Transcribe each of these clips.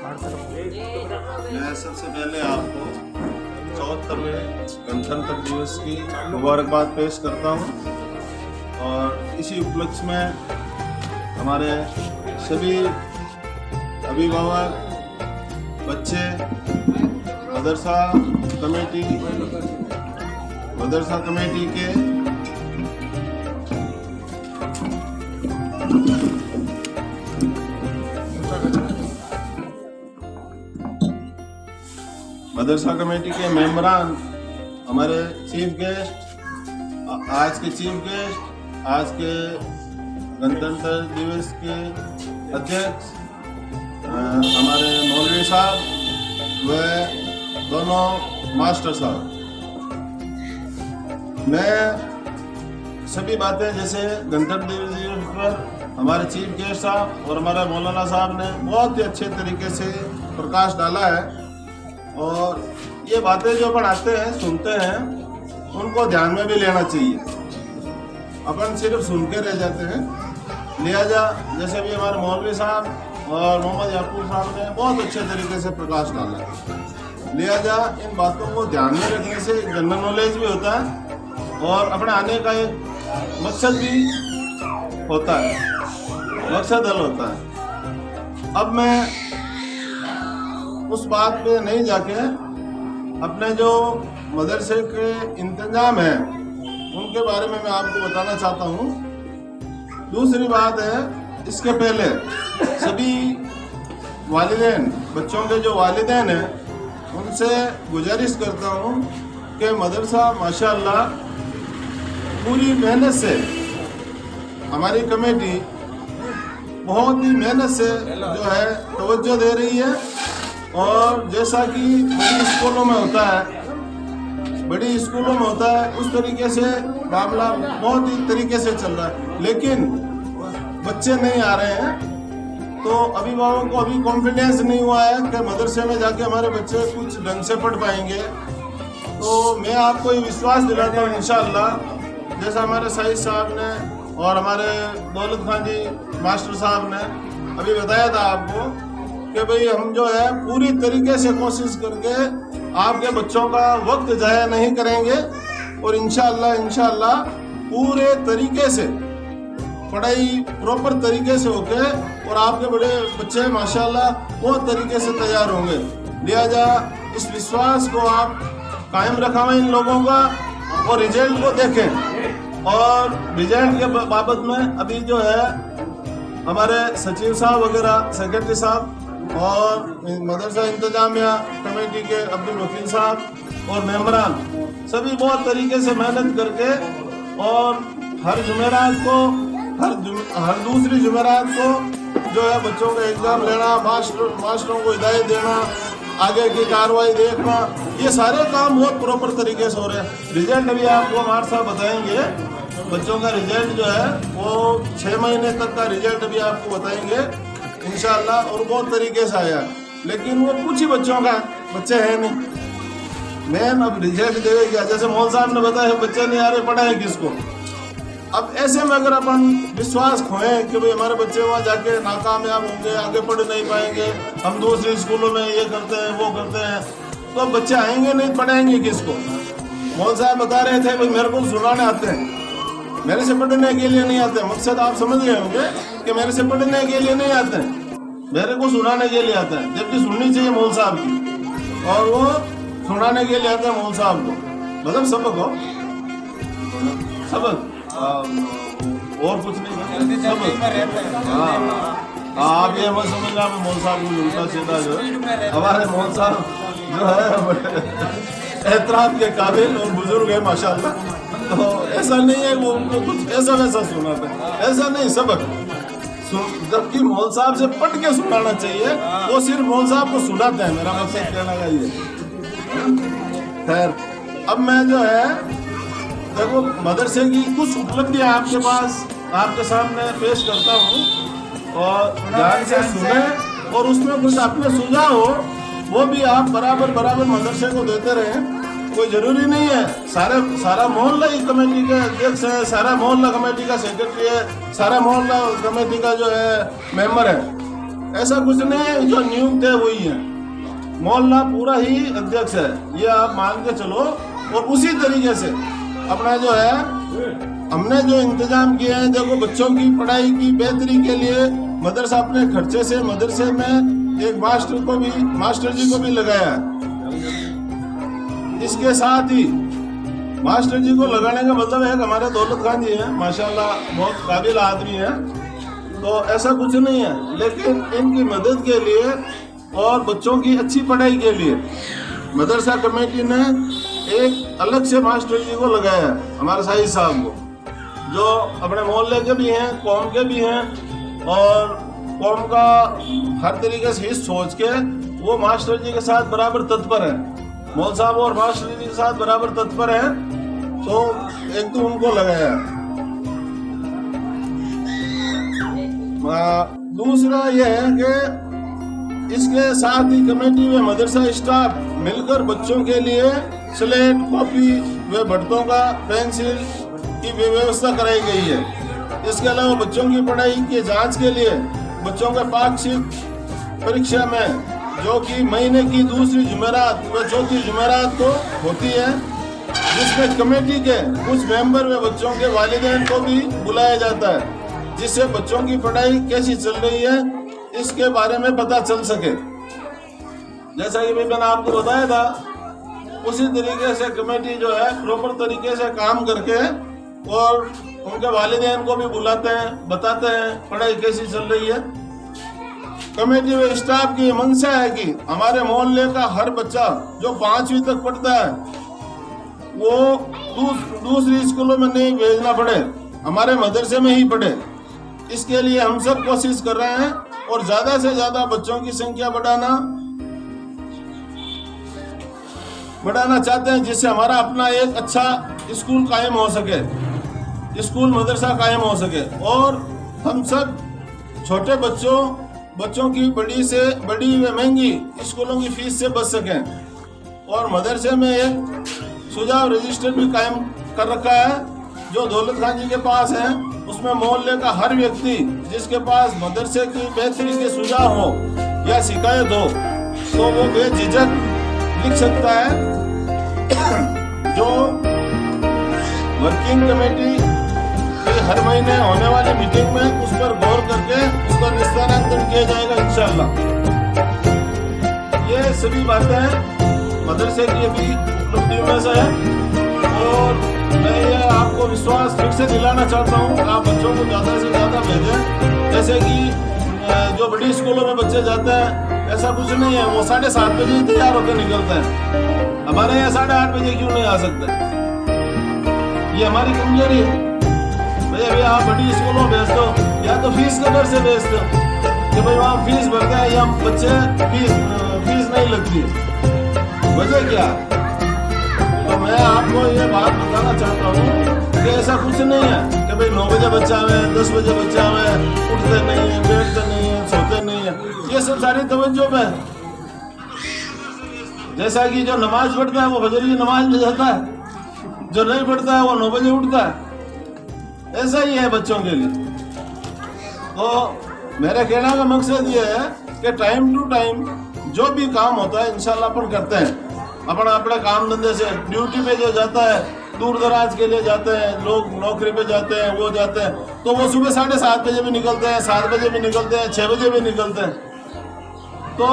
मैं सबसे पहले आपको 74वें गणतंत्र दिवस की मुबारकबाद पेश करता हूँ और इसी उपलक्ष्य में हमारे सभी अभिभावक, बच्चे, मदरसा कमेटी के मेंबरान, हमारे चीफ गेस्ट, आज के गणतंत्र दिवस के अध्यक्ष हमारे मौलवी साहब व दोनों मास्टर साहब, मैं सभी बातें जैसे गणतंत्र दिवस पर हमारे चीफ गेस्ट साहब और हमारे मौलाना साहब ने बहुत ही अच्छे तरीके से प्रकाश डाला है और ये बातें जो अपन आते हैं सुनते हैं उनको ध्यान में भी लेना चाहिए। अपन सिर्फ सुन के रह जाते हैं, लिहाजा जैसे भी हमारे मौलवी साहब और मोहम्मद याकूब साहब ने बहुत अच्छे तरीके से प्रकाश डाला है। लिहाजा इन बातों को ध्यान में रखने से जनरल नॉलेज भी होता है और अपने आने का एक मकसद भी होता है, मकसद हल होता है। अब मैं उस बात पे नहीं जाके अपने जो मदरसे के इंतजाम है उनके बारे में मैं आपको बताना चाहता हूँ। दूसरी बात है, इसके पहले सभी वालिदैन, बच्चों के जो वालिदैन हैं उनसे गुजारिश करता हूँ कि मदरसा माशाअल्लाह पूरी मेहनत से, हमारी कमेटी बहुत ही मेहनत से जो है तवज्जो दे रही है और जैसा कि बड़ी स्कूलों में होता है उस तरीके से मामला बहुत ही तरीके से चल रहा है, लेकिन बच्चे नहीं आ रहे हैं तो अभिभावकों को अभी कॉन्फिडेंस नहीं हुआ है कि मदरसे में जाके हमारे बच्चे कुछ ढंग से पढ़ पाएंगे। तो मैं आपको ये विश्वास दिलाता हूँ इंशाअल्लाह, जैसा हमारे साहिद साहब ने और हमारे दौलत खान जी मास्टर साहब ने अभी बताया था आपको कि भाई हम जो है पूरी तरीके से कोशिश करके आपके बच्चों का वक्त ज़ाया नहीं करेंगे और इंशाअल्लाह पूरे तरीके से पढ़ाई प्रॉपर तरीके से होके और आपके बड़े बच्चे माशाअल्लाह बहुत तरीके से तैयार होंगे। लिहाजा इस विश्वास को आप कायम रखा इन लोगों का और रिजल्ट को देखें। और रिजल्ट के बाबत में अभी जो है हमारे सचिव साहब वगैरह, सेक्रेटरी साहब और मदरसा इंतजामिया कमेटी के अब्दुल वकील साहब और मेंबरान सभी बहुत तरीके से मेहनत करके और हर दूसरी जुमेरात को जो है बच्चों का एग्ज़ाम लेना, मास्टरों को हिदायत देना, आगे की कार्रवाई देखना, ये सारे काम बहुत प्रॉपर तरीके से हो रहे हैं। रिजल्ट अभी आपको हमारे साहब बताएंगे, बच्चों का रिजल्ट जो है वो 6 महीने तक का रिजल्ट अभी आपको बताएंगे इंशाअल्लाह और बहुत तरीके से आया, लेकिन वो कुछ ही बच्चे हैं नहीं। मैम अब रिजल्ट देगा, जैसे मौल साहब ने बताया बच्चे नहीं आ रहे, पढ़ाए किसको। अब ऐसे में अगर अपन विश्वास खोएं कि भाई हमारे बच्चे वहाँ जाके नाकामयाब होंगे, आगे पढ़ नहीं पाएंगे, हम दूसरे स्कूलों में ये करते हैं वो करते हैं, तो अब बच्चे आएंगे नहीं, पढ़ाएंगे किसको। मौल साहब बता रहे थे भाई मेरे को सुनाने आते हैं, मेरे से पढ़ने के लिए नहीं आते। मकसद आप समझ गए होंगे कि मेरे से पढ़ने के लिए नहीं आते हैं, मेरे को सुनाने के लिए आते हैं, जबकि सुननी चाहिए मौल साहब की, और वो सुनाने के लिए आते हैं मौल साहब को, मतलब सबक हो, सबक और कुछ नहीं, सबक। हाँ, आप ये मत समझना मौल साहब को उल्टा सीधा जो हमारे मौल साहब जो है एहतराम के काबिल और बुजुर्ग है माशाअल्लाह। तो ऐसा नहीं है वो उनको कुछ ऐसा वैसा सुनाते हैं, ऐसा नहीं, सबक। जबकि मौल साहब से पढ़ के सुनाना चाहिए, वो सिर्फ मौल साहब को सुनाते हैं, मेरा मकसद कहना का ये। खैर, अब मैं जो है देखो मदरसे की कुछ उपलब्धियां आपके पास, आपके सामने पेश करता हूँ और ध्यान से सुने और उसमें कुछ अपने सुझाव हो वो भी आप बराबर मदरसे को देते रहें। कोई जरूरी नहीं है सारा मोहल्ला ही कमेटी का अध्यक्ष है, सारा मोहल्ला कमेटी का सेक्रेटरी है, सारा मोहल्ला कमेटी का जो है मेंबर है। ऐसा कुछ नहीं है, जो नियुक्त है वही है। मोहल्ला पूरा ही अध्यक्ष है, ये आप मान के चलो। और उसी तरीके से अपना जो है हमने जो इंतजाम किए हैं, देखो बच्चों की पढ़ाई की बेहतरी के लिए मदरसा अपने खर्चे से मदरसे में एक मास्टर जी को भी लगाया है। इसके साथ ही मास्टर जी को लगाने का मतलब है कि हमारे दौलत खान जी हैं, माशाल्लाह बहुत काबिल आदमी हैं, तो ऐसा कुछ नहीं है। लेकिन इनकी मदद के लिए और बच्चों की अच्छी पढ़ाई के लिए मदरसा कमेटी ने एक अलग से मास्टर जी को लगाया है, हमारे साहिब साहब को, जो अपने मोहल्ले के भी हैं, कौम के भी हैं, और कौम का हर तरीके से हित सोच के वो मास्टर जी के साथ बराबर तत्पर है। मौल साहब और मास्टर जी के साथ बराबर तत्पर है, तो एक तो उनको लगाया। दूसरा यह है कि इसके साथ ही कमेटी में मदरसा स्टाफ मिलकर बच्चों के लिए स्लेट, कॉपी व भट्टों का पेंसिल की व्यवस्था कराई गई है। इसके अलावा बच्चों की पढ़ाई की जांच के लिए बच्चों के पाक्षिक परीक्षा में, जो कि महीने की दूसरी जुमेरात व चौथी जुमेरात को होती है, जिसमें कमेटी के कुछ मेंबर व बच्चों के वालिदैन को भी बुलाया जाता है, जिससे बच्चों की पढ़ाई कैसी चल रही है इसके बारे में पता चल सके। जैसा कि मैंने आपको बताया था, उसी तरीके से कमेटी जो है प्रॉपर तरीके से काम करके और उनके वालिदैन को भी बुलाते हैं, बताते हैं पढ़ाई कैसी चल रही है। कमेटी व स्टाफ की मंशा है कि हमारे मोहल्ले का हर बच्चा जो 5वीं तक पढ़ता है वो दूसरी स्कूलों में नहीं भेजना पड़े, हमारे मदरसे में ही पढ़े। इसके लिए हम सब कोशिश कर रहे हैं और ज्यादा से ज्यादा बच्चों की संख्या बढ़ाना चाहते हैं, जिससे हमारा अपना एक अच्छा स्कूल कायम हो सके, स्कूल मदरसा कायम हो सके, और हम सब छोटे बच्चों की बड़ी व महंगी स्कूलों की फीस से बच सकें। और मदरसे में एक सुझाव रजिस्टर भी कायम कर रखा है, जो दौलत खान जी के पास है। उसमें मोहल्ले का हर व्यक्ति जिसके पास मदरसे की बेहतरी के सुझाव हो या शिकायत हो, तो वो बेझिझक लिख सकता है। जो वर्किंग कमेटी की हर महीने होने वाली मीटिंग में उस पर गौर करके उसका निस्तारण किया जाएगा इंशाअल्लाह। ये सभी बातें मदरसे की अभी उपलब्धियों में से है, और मैं ये आपको विश्वास फिर से दिलाना चाहता हूँ, आप बच्चों को ज़्यादा से ज़्यादा भेजें। जैसे कि जो बड़ी स्कूलों में बच्चे जाते हैं, ऐसा कुछ नहीं है, वो 7:30 बजे तैयार होकर निकलते हैं। हमारे यहाँ 8:30 बजे क्यों नहीं आ सकते? ये हमारी कमजोरी है। भाई अभी आप बड़ी स्कूलों भेज दो, या तो फीस के डर से भेज दो कि भाई वहाँ फीस भरते हैं या बच्चे फीस नहीं लगती है, वजह क्या? तो मैं आपको ये बात बताना चाहता हूँ कि ऐसा कुछ नहीं है कि भाई 9 बजे बच्चा में, 10 बजे बच्चा में, उठते नहीं है, बैठते नहीं है, सोते नहीं है, ये सब सारी तवज्जो पे। जैसा कि जो नमाज पढ़ता है वो फजर की नमाज में जाता है, जो नहीं पढ़ता है वो 9 बजे उठता है, ऐसा ही है बच्चों के लिए। तो मेरे कहने का मकसद ये है कि टाइम टू टाइम जो भी काम होता है इंशाल्लाह अपन करते हैं। अपने काम धंधे से ड्यूटी पे जो जाता है, दूर दराज के लिए जाते हैं लोग, नौकरी पे जाते हैं, वो जाते हैं, तो वो सुबह 7:30 बजे भी निकलते हैं, 7 बजे भी निकलते हैं, 6 बजे भी निकलते हैं। तो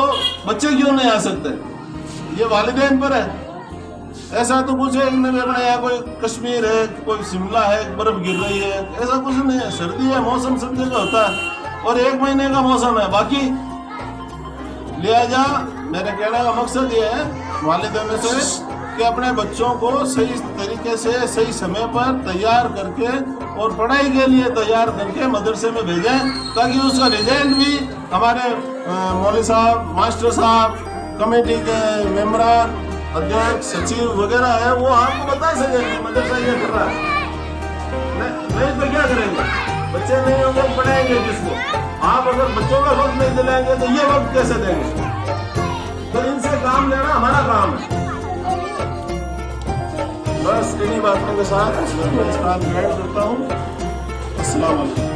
बच्चे क्यों नहीं आ सकते? ये वालिदैन पर है। ऐसा तो कुछ है नहीं, अपने यहाँ कोई कश्मीर है, कोई शिमला है, बर्फ गिर रही है, ऐसा कुछ नहीं है। सर्दी है, मौसम सब जगह होता है, और 1 महीने का मौसम है बाकी। लिहाजा मेरे कहने का मकसद ये है वालिदैन से कि अपने बच्चों को सही तरीके से सही समय पर तैयार करके और पढ़ाई के लिए तैयार करके मदरसे में भेजें, ताकि उसका रिजल्ट भी हमारे मौलवी साहब, मास्टर साहब, कमेटी के मेंबरान, अध्यक्ष, सचिव वगैरह है, वो आपको बता सकेंगे मदरसा ये कर रहा है। नहीं तो क्या करेंगे? बच्चे नहीं होंगे, पढ़ाएंगे किसको? आप अगर बच्चों का वक्त नहीं दिलाएंगे तो ये वक्त कैसे देंगे? तो इनसे काम लेना हमारा काम है। बस इन्हीं बातों के साथ मैं इस बात को ऐड करता हूँ। अस्सलाम वालेकुम।